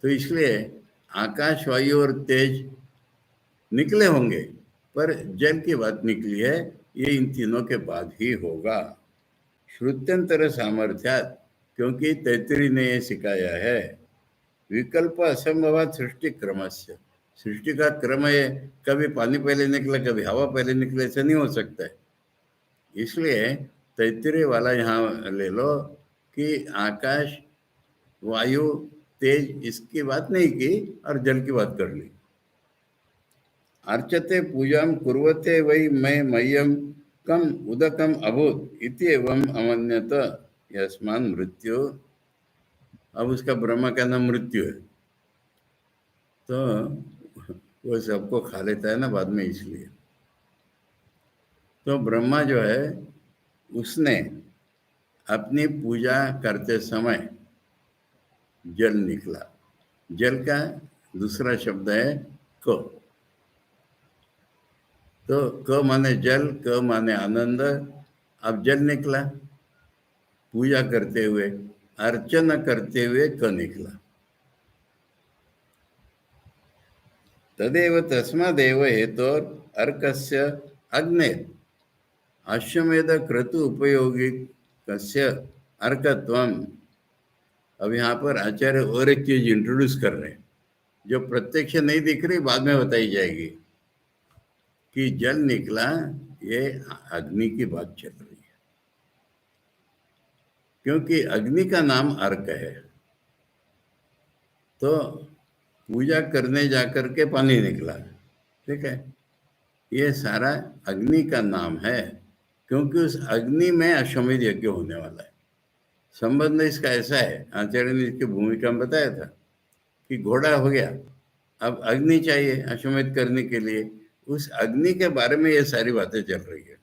तो इसलिए आकाश, वायु और तेज निकले होंगे, पर जल की बात निकली है, ये इन तीनों के बाद ही होगा। श्रुत्यंतर सामर्थ्यात, क्योंकि तैत्तिरीय ने ये सिखाया है। विकल्प असंभवात सृष्टि क्रमस्य, सृष्टि का क्रम है, कभी पानी पहले निकला कभी हवा पहले निकले, ऐसा नहीं हो सकता है। इसलिए तैत्तिरीय वाला यहाँ ले लो कि आकाश, वायु, तेज, इसकी बात नहीं की और जल की बात कर ली। अर्चते पूजाम कुर्वते वै मैं मह्यम कम उदकम अभूत इति एवं अमन्यत यस्मान मृत्यु। अब उसका ब्रह्मा का नाम मृत्यु है, तो वो सबको खा लेता है ना बाद में, इसलिए। तो ब्रह्मा जो है उसने अपनी पूजा करते समय जल निकला। जल का दूसरा शब्द है क। तो क माने जल, क माने आनंद। अब जल निकला, पूजा करते हुए, अर्चना करते हुए क निकला। तदेव तस्मादेव हेतोर अर्कस्य अग्नेर अश्वमेध क्रतु उपयोगी कस्य अर्कत्वम। अब यहाँ पर आचार्य और एक चीज इंट्रोड्यूस कर रहे हैं जो प्रत्यक्ष नहीं दिख रही, बाद में बताई जाएगी। कि जल निकला, ये अग्नि की बात चल रही है, क्योंकि अग्नि का नाम अर्क है। तो पूजा करने जाकर के पानी निकला, ठीक है, ये सारा अग्नि का नाम है, क्योंकि उस अग्नि में अश्वमेध यज्ञ होने वाला है। संबंध इसका ऐसा है, आचार्य ने इसकी भूमिका में बताया था कि घोड़ा हो गया, अब अग्नि चाहिए अश्वमेध करने के लिए, उस अग्नि के बारे में ये सारी बातें चल रही है।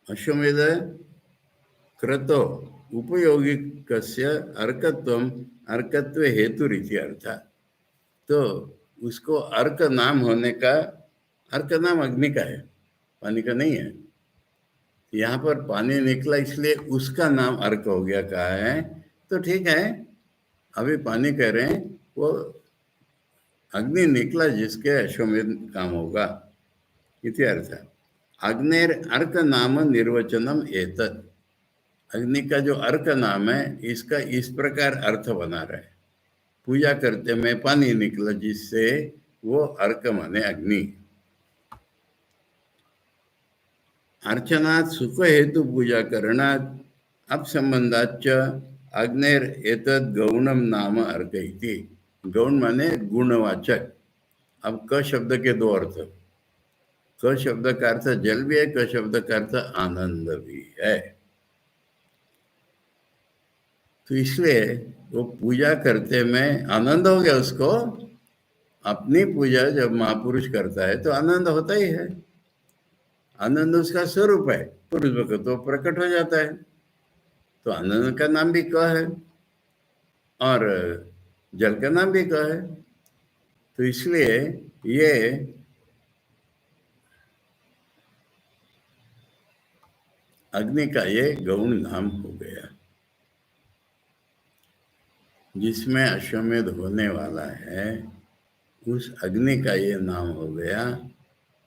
अश्वमेध क्रतो उपयोगी कस्य अर्कत्वम अर्कत्व हेतु रीति अर्थ। तो उसको अर्क नाम होने का, अर्क नाम अग्नि का है, पानी का नहीं है। यहाँ पर पानी निकला इसलिए उसका नाम अर्क हो गया, कहा है। तो ठीक है, अभी पानी कह रहे हैं, वो अग्नि निकला जिसके अश्वमेध काम होगा, इति अर्थ। अग्नेर अर्क नाम निर्वचनम एतत्। अग्नि का जो अर्क नाम है, इसका इस प्रकार अर्थ बना रहा है। पूजा करते में पानी निकला जिससे, वो अर्क माने अग्नि। अर्चनात सुख हेतु पूजा करणात अपसंबंधाच अग्नेर एतद गौणम नाम अर्क इति। गौण माने गुणवाचक। अब क शब्द के दो अर्थ, क शब्द का अर्थ जल भी है, क शब्द का अर्थ आनंद भी है। तो इसलिए वो पूजा करते में आनंद हो गया उसको। अपनी पूजा जब महापुरुष करता है तो आनंद होता ही है, आनंद उसका स्वरूप है, पुरुष भक्त तो प्रकट हो जाता है। तो आनंद का नाम भी क है और जल का नाम भी क है। तो इसलिए ये अग्नि का ये गौण नाम हो गया, जिसमें अश्वमेध होने वाला है, उस अग्नि का ये नाम हो गया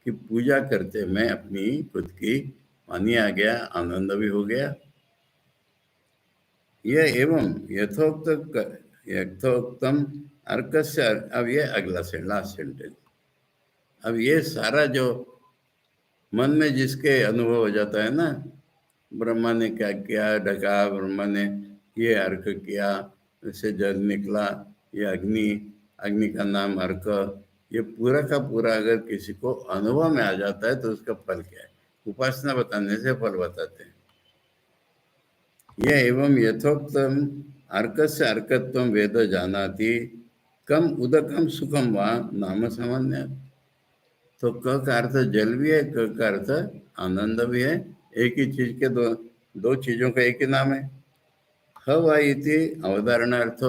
कि पूजा करते में अपनी खुद की पानी आ गया, आनंद भी हो गया। यह एवं यथोक्तम अर्कस्य। अब ये अगला से लास्ट सेंटेंस। अब ये सारा जो मन में जिसके अनुभव हो जाता है ना, ब्रह्मा ने क्या किया, ढका, ब्रह्मा ने ये अर्क किया, इससे जल निकला, ये अग्नि, अग्नि का नाम अर्क, ये पूरा का पूरा अगर किसी को अनुभव में आ जाता है तो उसका फल क्या है? उपासना बताने से फल बताते हैं। ये एवं यथोक्तम अर्कस्य अर्कत्वम वेद जानाति कम उदकम सुखम वा नाम सामान्य। तो क का अर्थ जल भी है, क का अर्थ आनंद भी है। एक ही चीज के दो दो चीजों का एक ही नाम है। ह वही इति अवधारणार्थ,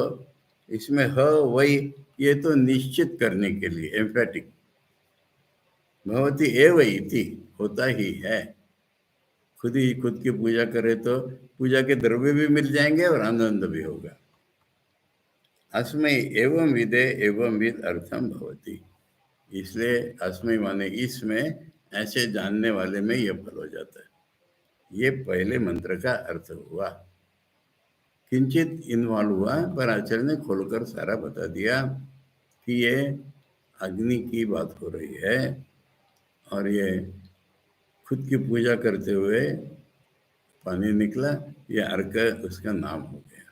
इसमें ह वही ये तो निश्चित करने के लिए, एम्फेटिक। भवति एव इति होता ही है। खुद ही खुद की पूजा करे तो पूजा के द्रव्य भी मिल जाएंगे और आनंद भी होगा। अस्मै एवं विदे एवं विद अर्थम भवति, इसलिए अस्मै माने इसमें, ऐसे जानने वाले में यह फल हो जाता है। ये पहले मंत्र का अर्थ हुआ। किंचित इन्वॉल्व हुआ पर आचार्य ने खोलकर सारा बता दिया कि ये अग्नि की बात हो रही है और ये खुद की पूजा करते हुए पानी निकला, ये अर्क उसका नाम हो गया,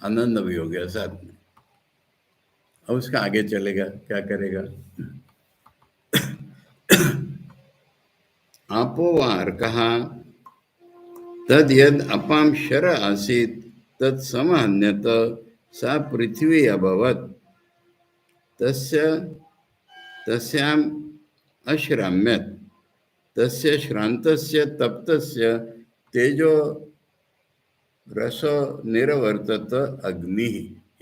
आनंद भी हो गया साथ में। अब उसका आगे चलेगा, क्या करेगा? आपो व अर्कः तद यद अपाम शर आसीत तत् समहन्यत सा पृथ्वी अभवत तस्य तस्याम अश्राम्यत तस्य श्रांतस्य तप्तस्य तेजो रसो निरवर्तत अग्नि।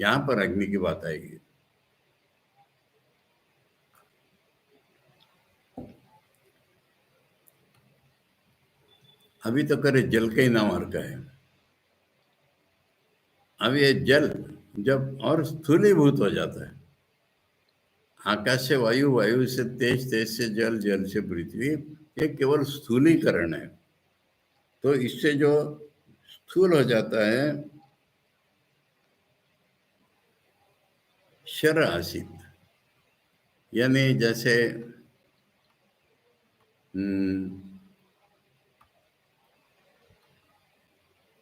यहाँ पर अग्नि की बात आएगी। अभी तो करे जल का ही नाम अर्क है। अब ये जल जब और स्थूलीभूत हो जाता है, आकाश से वायु, वायु से तेज, तेज से जल, जल से पृथ्वी, ये केवल स्थूलीकरण है। तो इससे जो स्थूल हो जाता है, शर आसित, यानी जैसे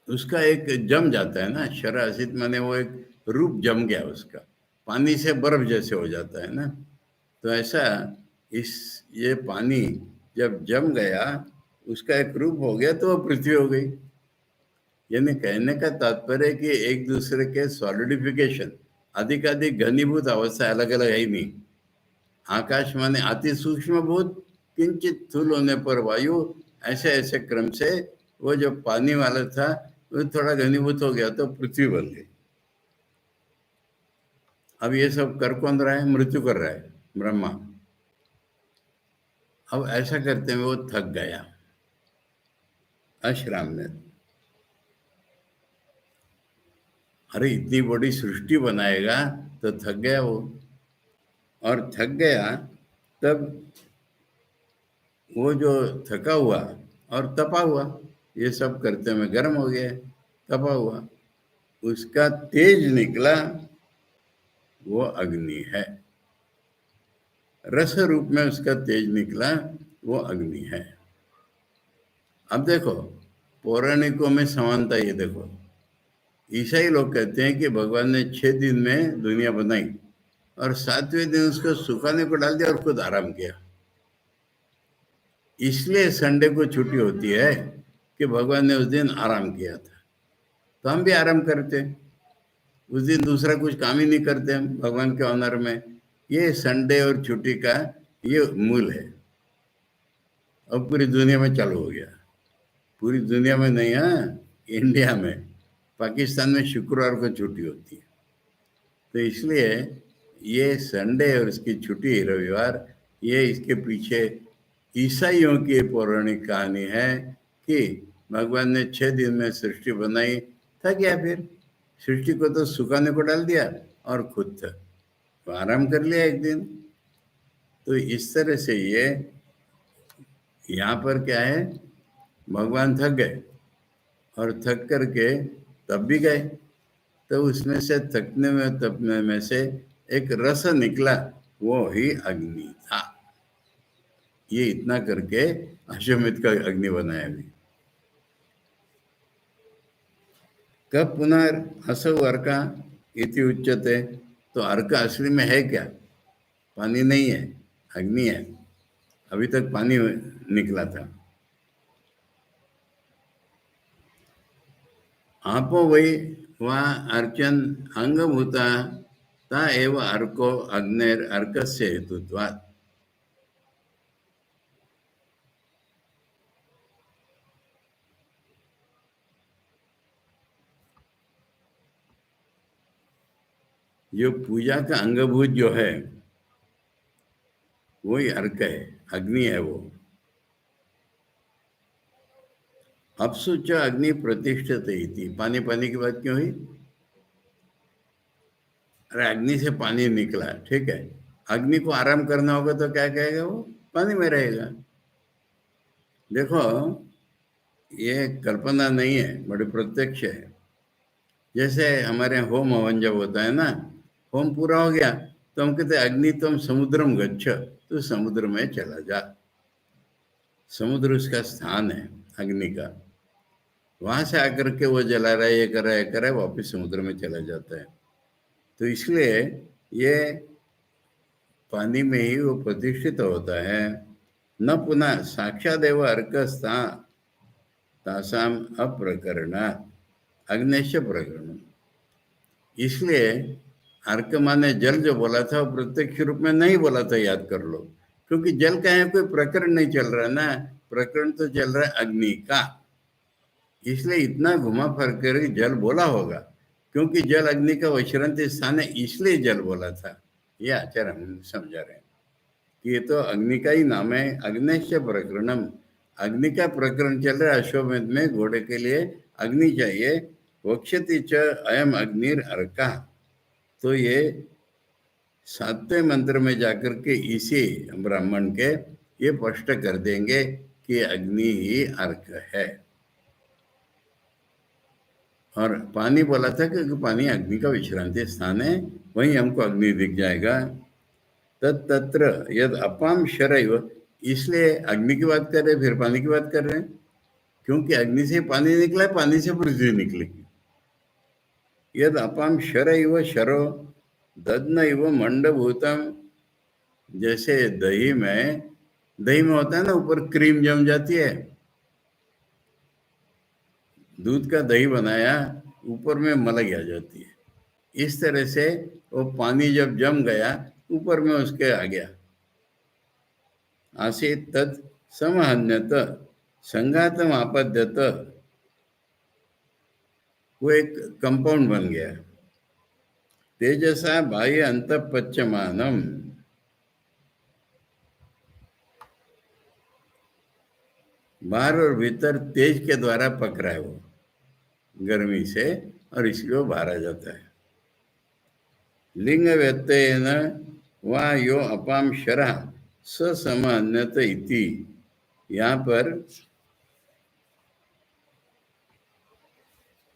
उसका एक जम जाता है ना, शर आसित माने वो एक रूप जम गया उसका, पानी से बर्फ जैसे हो जाता है ना। तो ऐसा इस ये पानी जब जम गया, उसका एक रूप हो गया, तो वो पृथ्वी हो गई। यानी कहने का तात्पर्य कि एक दूसरे के सॉलिडिफिकेशन, अधिकाधिक घनीभूत अवस्था अलग अलग है ही नहीं। आकाश माने अति सूक्ष्म भूत, किंचित स्थूल होने पर वायु, ऐसे ऐसे क्रम से वो जो पानी वाला था वो थोड़ा घनीभूत हो गया तो पृथ्वी बन गई। अब ये सब कर कौन रहा है? मृत्यु कर रहा है, ब्रह्मा। अब ऐसा करते हुए वो थक गया, अश्राम में। अरे इतनी बड़ी सृष्टि बनाएगा तो थक गया वो, और थक गया तब वो जो थका हुआ और तपा हुआ, ये सब करते में गर्म हो गया, तपा हुआ, उसका तेज निकला, वो अग्नि है। रस रूप में उसका तेज निकला, वो अग्नि है। अब देखो पौराणिकों में समानता, ये देखो ईसाई लोग कहते हैं कि भगवान ने 6 दिन में दुनिया बनाई और 7वें दिन उसको सुखाने को डाल दिया और खुद आराम किया। इसलिए संडे को छुट्टी होती है कि भगवान ने उस दिन आराम किया था। तो हम भी आराम करते हैं उस दिन, दूसरा कुछ काम ही नहीं करते हम भगवान के ऑनर में। ये संडे और छुट्टी का ये मूल है। अब पूरी दुनिया में चालू हो गया। पूरी दुनिया में नहीं, हाँ, इंडिया में, पाकिस्तान में शुक्रवार को छुट्टी होती है। तो इसलिए ये संडे और इसकी छुट्टी रविवार, ये इसके पीछे ईसाइयों की पौराणिक कहानी है कि भगवान ने 6 दिन में सृष्टि बनाई, था क्या, फिर सृष्टि को तो सुखाने को डाल दिया और खुद था तो आराम कर लिया एक दिन। तो इस तरह से ये यहाँ पर क्या है, भगवान थक गए और थक करके तब भी गए, तो उसमें से थकने में तपने में से एक रस निकला, वो ही अग्नि था। ये इतना करके अश्वमेध का अग्नि बनाया भी। कब पुनः असौ अर्क इति उच्यते, तो अर्क असली में है क्या? पानी नहीं है, अग्नि है। अभी तक पानी निकला था। आपो वही वहाँ अर्चन अंगभूता ता एव अर्को अग्नेर अर्कस्य हेतुत्वात्। जो पूजा का अंगभूत जो है वही अर्क है, अग्नि है वो। अपसु च अग्नि प्रतिष्ठित इति, पानी पानी की बात क्यों हुई? अरे अग्नि से पानी निकला, ठीक है, अग्नि को आराम करना होगा तो क्या कहेगा वो? पानी में रहेगा। देखो, ये कल्पना नहीं है, बड़ी प्रत्यक्ष है। जैसे हमारे यहाँ होम हवन जब होता है ना, होम पूरा हो गया तो हम कहते हैं अग्नि तुम समुद्रम गच्छ, तो समुद्र में चला जा। समुद्र उसका स्थान है अग्नि का। वहां से आकर के वो जला रहा है, ये कर रहा है, कर रहा है, वापिस समुद्र में चला जाता है। तो इसलिए ये पानी में ही वो प्रतिष्ठित होता है। न पुनः साक्षादेव अर्कस्था तासाम अप्रकरणात् अग्नेश प्रकरण। इसलिए अर्क माने जल जो बोला था वो प्रत्यक्ष रूप में नहीं बोला था, याद कर लो। क्योंकि जल का यहाँ कोई प्रकरण नहीं चल रहा ना, प्रकरण तो चल रहा है अग्नि का। इसलिए इतना घुमा फिर कर जल बोला होगा, क्योंकि जल अग्नि का विश्रांति स्थान है, इसलिए जल बोला था। ये आचार्य हम समझा रहे हैं कि ये तो अग्नि का ही नाम है। अग्निश्च प्रकरणम, अग्नि का प्रकरण चल रहा है। अश्वमेध में घोड़े के लिए अग्नि चाहिए। वक्षति च अयम अग्निर अर्का, तो ये 7वें मंत्र में जाकर के इसी ब्राह्मण के ये स्पष्ट कर देंगे कि अग्नि ही अर्क है। और पानी बोला था क्योंकि पानी अग्नि का विश्रांति स्थान है, वहीं हमको अग्नि दिख जाएगा। तत्र यद अपाम शरैव, इसलिए अग्नि की बात कर रहे हैं, फिर पानी की बात कर रहे हैं, क्योंकि अग्नि से पानी निकला है, पानी से पृथ्वी निकलेगी। यद अपाम शरैव शरो दध्न इव मंडभूतम, जैसे दही में होता है ना, ऊपर क्रीम जम जाती है। दूध का दही बनाया, ऊपर में मलाई आ जाती है। इस तरह से वो पानी जब जम गया, ऊपर में उसके आ गया। आसीत तत् समहन्यत संघातम आपद्यत, वो एक कंपाउंड बन गया। तेजसा बाह्य अंतःपच्यमानम, बाहर और भीतर तेज के द्वारा पक रहा है वो, गर्मी से, और इसलिए वो बाहर आ जाता है। लिंग व्यत्ययन वा यो अपाम शरा स समहन्यत इति, यहाँ पर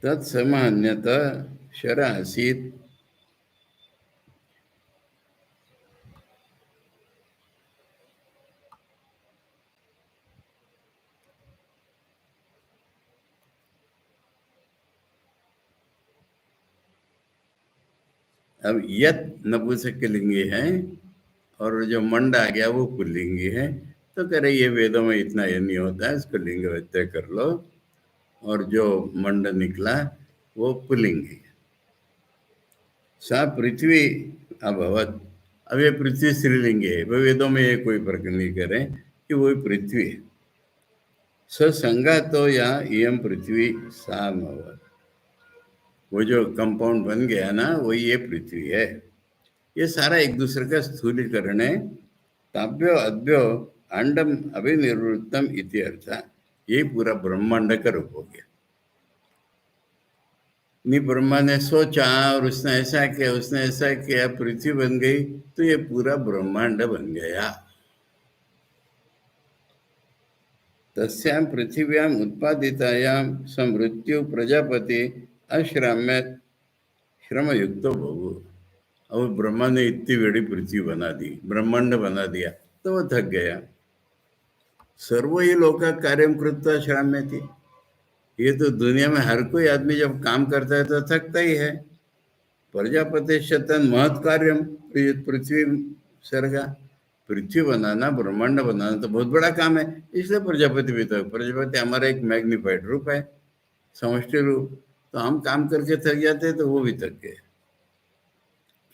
तत्समहन्यत शरा आसीत। अब यत नपुंसकलिंगी है और जो मंड आ गया वो पुल्लिंगी है, तो कह रहे ये वेदों में इतना ये नहीं होता है, इसको लिंग व्यत्यय कर लो। और जो मंड निकला वो पुल्लिंगी। सा पृथ्वी अभवत, अब ये पृथ्वी स्त्रीलिंगी है, वो वेदों में ये कोई फर्क नहीं करें कि वही पृथ्वी है। ससंगा तो या इयम पृथ्वी सामवत, वो जो कंपाउंड बन गया ना, वही ये पृथ्वी है। ये सारा एक दूसरे का स्थूलीकरण है। ताभ्यो अद्भ्यो अंडम अभिनिवृत्तम इति अर्थ, ये पूरा ब्रह्मांड का रूप हो गया। नहीं, ब्रह्मा ने सोचा और उसने ऐसा किया, उसने ऐसा किया, पृथ्वी बन गई, तो ये पूरा ब्रह्मांड बन गया। तस्यां पृथिव्याम उत्पादितायाम समृत्यु प्रजापति अश्राम्य श्रम युक्तो बहु। अब ब्रह्मा ने इतनी बड़ी पृथ्वी बना दी, ब्रह्मांड बना दिया, तो वो थक गया। सर्व ही लोक कार्यम कृत्वा श्राम्यति। ये तो दुनिया में हर कोई आदमी जब काम करता है तो थकता ही है। प्रजापति शतन महत् कार्यम पृथ्वी सर्गा। पृथ्वी बनाना, ब्रह्मांड बनाना तो बहुत बड़ा काम है, इसलिए प्रजापति भी तो। प्रजापति हमारा एक मैग्निफाइड रूप है, समष्टि रूप। तो हम काम करके थक जाते हैं तो वो भी थक गए।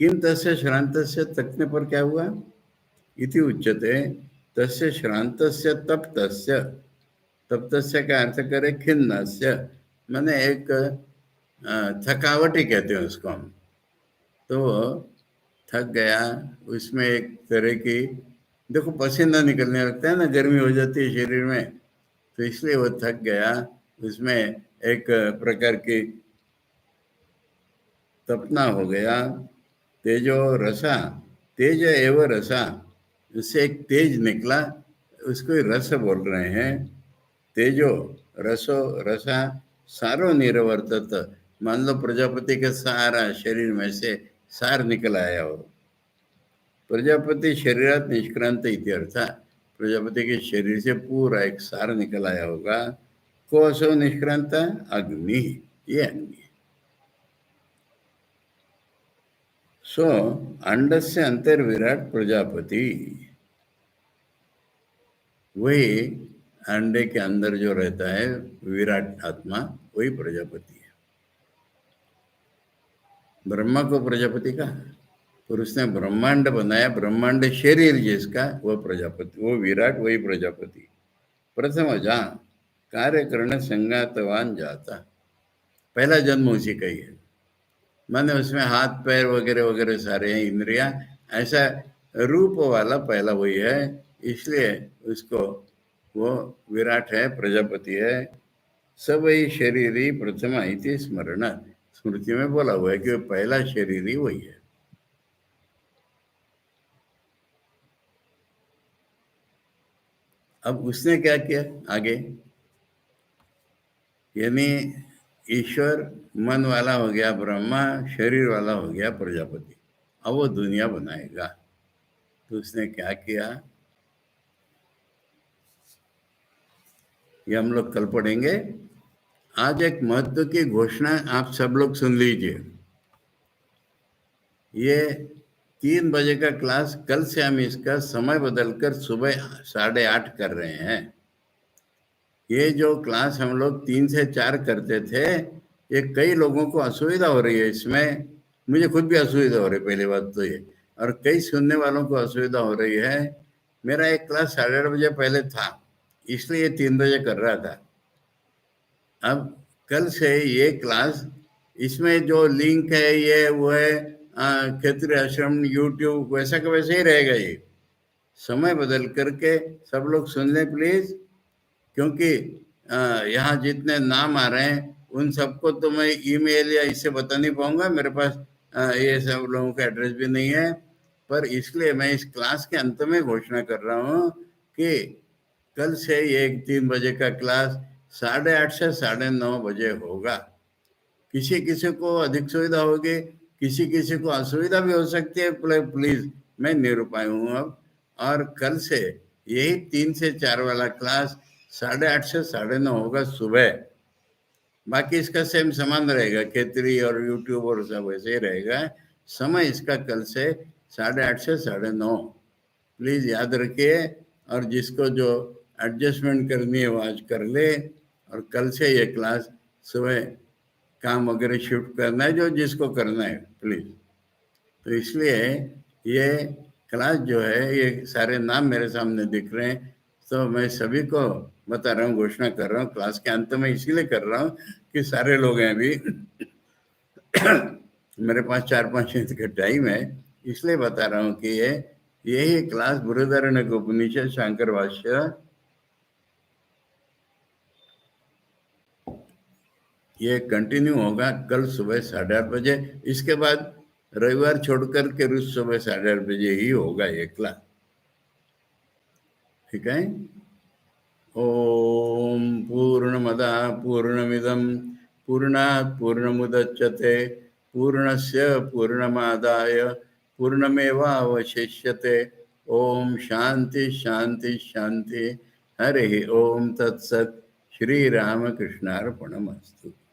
किम तस्य श्रांतस्य, थकने पर क्या हुआ? इति उच्यते तस्य श्रांतस्य तप्तस्य। तप्तस्य का अर्थ करे खिन्नस्य, माने एक थकावट ही कहते हैं उसको हम। तो थक गया, उसमें एक तरह की, देखो पसीना निकलने लगता है ना, गर्मी हो जाती है शरीर में, तो इसलिए वो थक गया। उसमें एक प्रकार की तपना हो गया। तेजो रसा, तेज एवं रसा, उससे एक तेज निकला, उसको रस बोल रहे हैं। तेजो रसो रसा सारो निरवर्तत। मान लो प्रजापति के सारा शरीर में से सार निकल आया हो। प्रजापति शरीरात निष्क्रांत इत्यर्थ। प्रजापति के शरीर से पूरा एक सार निकल आया होगा। को असो निष्क्रांत? अग्नि, ये अग्नि। सो अंडस्य अंतर विराट प्रजापति, वही अंडे के अंदर जो रहता है विराट आत्मा, वही प्रजापति है। ब्रह्मा को प्रजापति का, और उसने ब्रह्मांड बनाया, ब्रह्मांड शरीर जिसका, वो प्रजापति, वो विराट, वही प्रजापति। प्रथम जा कार्य करने संगातवान जाता, पहला जन्म उसी का ही है। माने उसमें हाथ पैर वगैरह वगैरह सारे हैं, इंद्रिया, ऐसा रूप वाला पहला वही है, इसलिए उसको वो विराट है, प्रजापति है। सबई शरीरी प्रथमा इति स्मरण, स्मृति में बोला हुआ है कि वो पहला शरीरी वही है। अब उसने क्या किया आगे, यानी ईश्वर मन वाला हो गया ब्रह्मा, शरीर वाला हो गया प्रजापति। अब वो दुनिया बनाएगा, तो उसने क्या किया, ये हम लोग कल पढ़ेंगे। आज एक महत्व की घोषणा आप सब लोग सुन लीजिए। ये 3 बजे का क्लास, कल से हम इसका समय बदलकर सुबह 8:30 कर रहे हैं। ये जो क्लास हम लोग 3 से 4 करते थे, ये कई लोगों को असुविधा हो रही है इसमें। मुझे खुद भी असुविधा हो रही है, पहली बात तो ये, और कई सुनने वालों को असुविधा हो रही है। मेरा एक क्लास 8:30 बजे पहले था, इसलिए 3 बजे कर रहा था। अब कल से ये क्लास, इसमें जो लिंक है ये वो है क्षेत्रीय आश्रम यूट्यूब, वैसा का वैसे ही रहेगा। ये समय बदल करके सब लोग सुन लें प्लीज, क्योंकि यहाँ जितने नाम आ रहे हैं उन सबको तो मैं ईमेल या इससे बता नहीं पाऊंगा, मेरे पास ये सब लोगों का एड्रेस भी नहीं है। पर इसलिए मैं इस क्लास के अंत में घोषणा कर रहा हूँ कि कल से ये 3 बजे का क्लास 8:30 से 9:30 बजे होगा। किसी किसी को अधिक सुविधा होगी, किसी किसी को असुविधा भी हो सकती है, प्लीज मैं निरुपाय हूँ अब। और कल से यही 3 से 4 वाला क्लास 8:30 से 9:30 होगा सुबह। बाकी इसका सेम समान रहेगा, खेतरी और यूट्यूब और सब वैसे ही रहेगा। समय इसका कल से 8:30 से 9:30, प्लीज याद रखिए। और जिसको जो एडजस्टमेंट करनी है वो आज कर ले, और कल से ये क्लास सुबह काम वगैरह शिफ्ट करना है, जो जिसको करना है प्लीज। तो इसलिए ये क्लास जो है, ये सारे नाम मेरे सामने दिख रहे हैं, तो मैं सभी को बता रहा हूँ, घोषणा कर रहा हूँ क्लास के अंत में, इसीलिए कर रहा हूँ कि सारे लोग हैं अभी मेरे पास 4-5 मिनट का टाइम है, इसलिए बता रहा हूँ कि ये यही क्लास बृहदारण्यक उपनिषद शंकर भाष्य, ये कंटिन्यू होगा कल सुबह 8:30 बजे। इसके बाद रविवार छोड़कर के रोज सुबह 8:30 बजे ही होगा ये क्लास, ठीक है। ओम पूर्णमदा पूर्णमिदं पूर्णात् पूर्णमुदच्यते पूर्णस्य पूर्णमादाय पूर्णमेवावशिष्यते। ओम शांति शांति शांति। हरि ओम तत्सत। श्री रामकृष्णार्पणमस्तु।